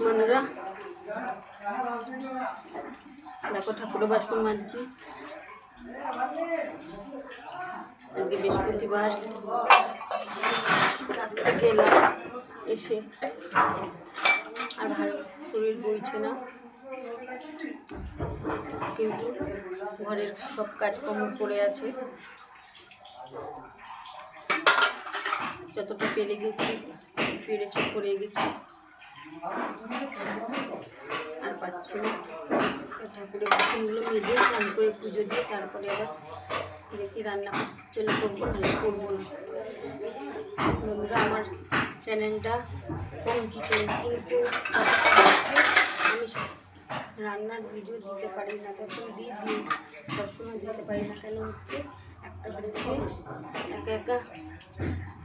বন্ধুরা দেখো ঠাকুর বাসন মাজছি। আজকে বৃহস্পতিবার কাজ থেকে এলাম, এসে আর ভালো শরীর বইছে না, কিন্তু ঘরের সব কাজকর্ম পড়ে আছে। যতটা পেরেছি করে গেছি, আর পাচ্ছি না। ঠাকুরের বাসনগুলো মেজে স্নান করে পুজো দিয়ে তারপরে আবার দেখি রান্না চলে করবো, নাহলে করবো না। বন্ধুরা আমার চ্যানেলটা হোম কিচেন, কিন্তু আমি রান্নার ভিডিও দিতে পারি না, তখন দিই সবসময় দিতে পারি না। কেন হচ্ছে একটা হচ্ছে একা একা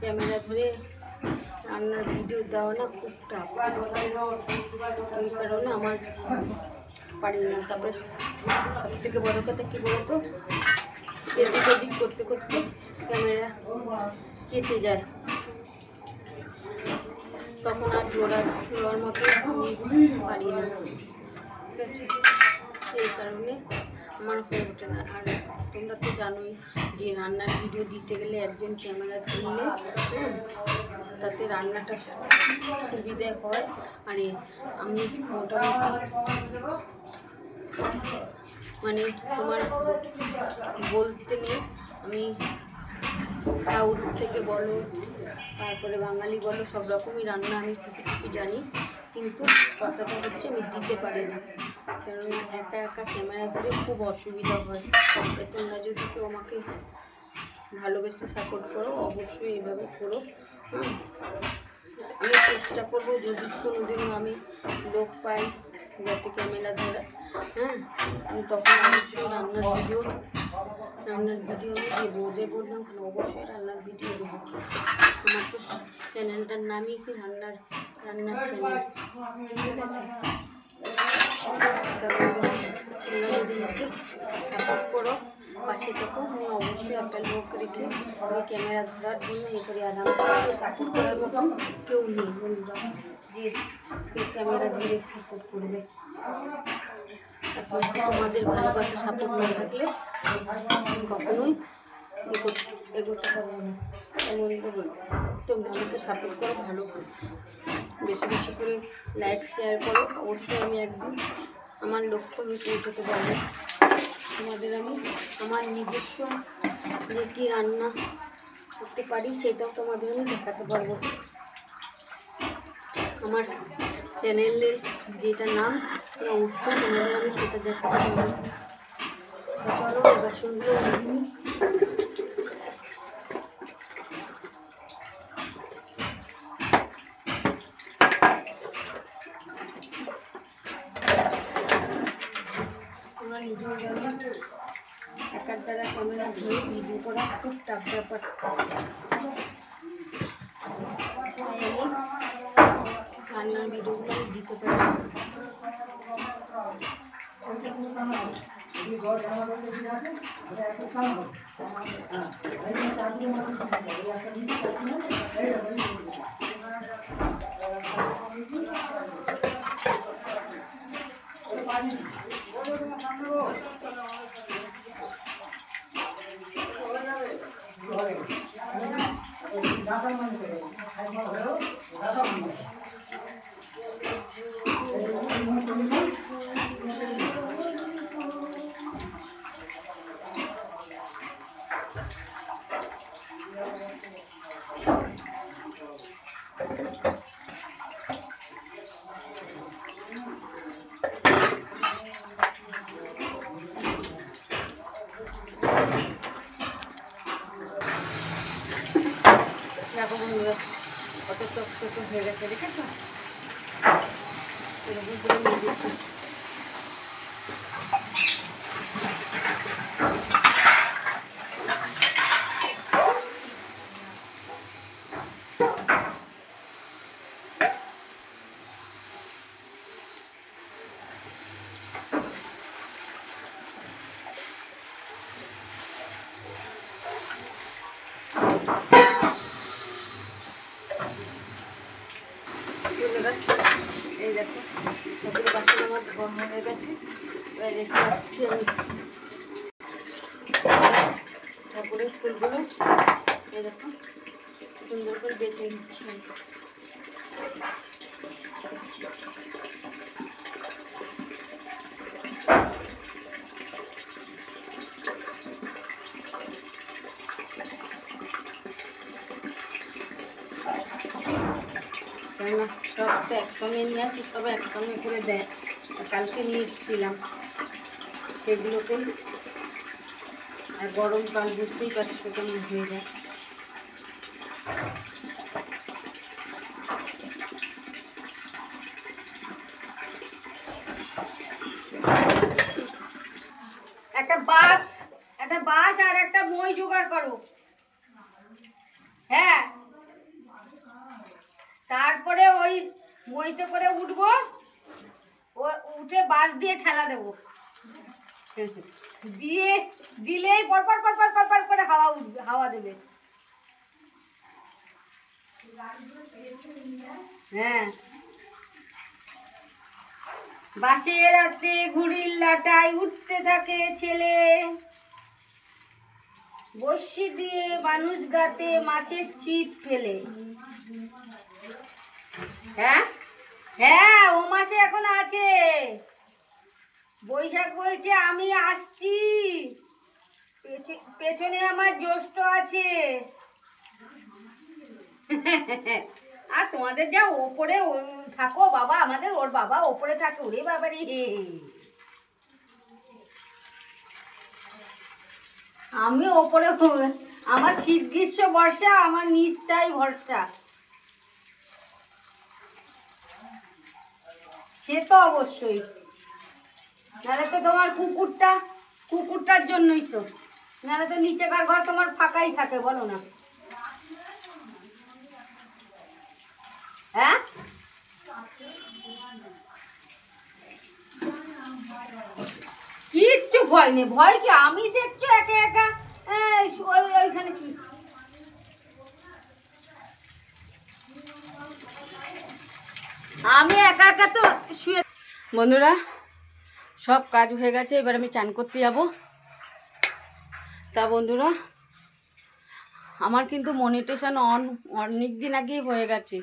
ক্যামেরা ধরে রান্নার ভিডিও দেওয়া না খুব টাফ, ওই কারণে আমার পারি না। তারপরে সব থেকে বড়ো কথা কী বলতো, এদিক ওদিক করতে করতে ক্যামেরা কেটে যায়, তখন আর দেওয়ার মতো আমি পারি না। ঠিক আছে, এই কারণে আমার হয়ে ওঠে না। আর তোমরা তো জানোই যে রান্নার ভিডিও দিতে গেলে একজন ক্যামেরা ধরলে তাতে রান্নাটা সুবিধা হয়। আর আমি মোটামুটি মানে তোমার বলতে নেই, আমি সাউথ থেকে বলো, তারপরে বাঙালি বলো, সব রকমই রান্না আমি কিছু জানি, কিন্তু কথাটা হচ্ছে আমি দিতে পারি না। কেননা একা একা ক্যামেরা করে খুব অসুবিধা হয়। তোমরা যদি কেউ আমাকে ভালোবেসে সাপোর্ট করো, অবশ্যই এইভাবে করো। আমি চেষ্টা করবো যদি কোনোদিনও আমি লোক পাই যাতে ক্যামেরা ধরা, আমি তখন অবশ্যই রান্নার ভিডিও আমি দেবো না, অবশ্যই রান্নার ভিডিও দেবো। আমার তো চ্যানেলটার নামই কি রান্নার চ্যানেল। ঠিক আছে, তোমরা যদি আমাকে সাপোর্ট করো, পাশে থাকো, আমি অবশ্যই একটা লোক রেখে আমি ক্যামেরা ধরার জন্য এ করি। আর আমাকে সাপোর্ট করার মতো কেউ নেই বন্ধুরা, যে ক্যামেরা ধরে সাপোর্ট করবে। তোমাদের ভালোবাসা সাপোর্ট না থাকলে কখনোই এগোতে পারবো না। এমন তোমরা আমাকে সাপোর্ট করো, ভালো করো, বেশি বেশি করে লাইক শেয়ার করো। অবশ্যই আমি একদিন আমার লক্ষ্য আমি পৌঁছতে পারবো। তোমাদের আমি আমার নিজস্ব যে কী রান্না করতে পারি সেটাও তোমাদের আমি দেখাতে পারবো। আমার চ্যানেলের যেটা নাম, অবশ্যই তোমাদের আমি সেটা দেখাতে পারবো। চলো এই বাসনগুলো তোমরা নিজেও জানো একার দ্বারা ক্যামেরা ধরে ভিডিও করা খুব টাফ ব্যাপার। রান্নার ভিডিওগুলো আমি দিতে পারি। দেখো বন্ধুরা কত চকচক হয়ে গেছে, দেখেছো? এরকম করে নিয়ে দিচ্ছি। বন্ধুরা এই দেখো সবগুলো বাসন আমার ধোয়া হয়ে গেছে, এবার রেখে আসছি আমি ঠাকুরের ফুলগুলো। এই দেখো সুন্দর করে বেছে নিচ্ছি আমি। কেননা সব তো একসঙ্গে নিয়ে আসি, সব একসঙ্গে করে দেয়। কালকে নিয়ে এসেছিলাম সেগুলোকে, আর গরমকাল বুঝতেই পারছো কেমন হয়ে যায়। একটা বাঁশ আর একটা মই জোগাড় করো। হ্যাঁ, তারপরে ওই মইতে করে উঠবো, ও উঠে বাঁশ দিয়ে ঠেলা দেবো, দিয়ে দিলেই পরপর পরপর পরপর করে হাওয়া উঠবে, হাওয়া দেবে। হ্যাঁ, বাঁশের রাতে ঘুড়ির লাটায় উঠতে থাকে ছেলে, বর্ষি দিয়ে মানুষ গাতে মাছের ছিপ ফেলে। হ্যাঁ হ্যাঁ, ও মাসে এখন আছে। বৈশাখ বলছে আমি আসছি, পেছনে আমার জ্যৈষ্ঠ আছে। আর তোমাদের যা ওপরে থাকো বাবা, আমাদের ওর বাবা ওপরে থাকে, ওরে বাবা রে। আমি ওপরে, আমার শীত গ্রীষ্ম বর্ষা, আমার নিচটাই ভরসা। সে তো অবশ্যই, নাহলে তো তোমার কুকুরটার জন্যই তো, নাহলে তো নিচেকার ঘর তোমার ফাঁকাই থাকে, বলো না? হ্যাঁ, কিচ্ছু ভয় নেই, ভয় কি? আমি দেখছো একা একা ওইখানে আমি একা একা তো শুয়ে। বন্ধুরা সব কাজ হয়ে গেছে, এবার আমি চান করতে যাব। তা বন্ধুরা আমার কিন্তু মনিটেশন অনেক দিন আগেই হয়ে গেছে,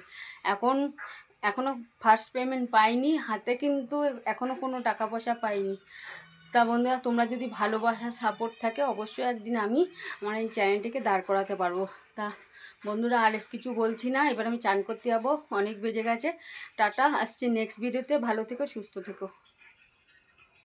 এখনও ফার্স্ট পেমেন্ট পাইনি হাতে, কিন্তু এখনও কোনো টাকা পয়সা পাইনি। তা বন্ধুরা তোমরা যদি ভালোবাসার সাপোর্ট থাকে অবশ্যই একদিন আমি আমার এই চ্যানেলটিকে দাঁড় করাতে পারবো। তা বন্ধুরা আর কিছু বলছি না, এবার আমি চান করতে যাবো, অনেক বেজে গেছে। টাটা, আসছি নেক্সট ভিডিওতে। ভালো থেকো, সুস্থ থেকো।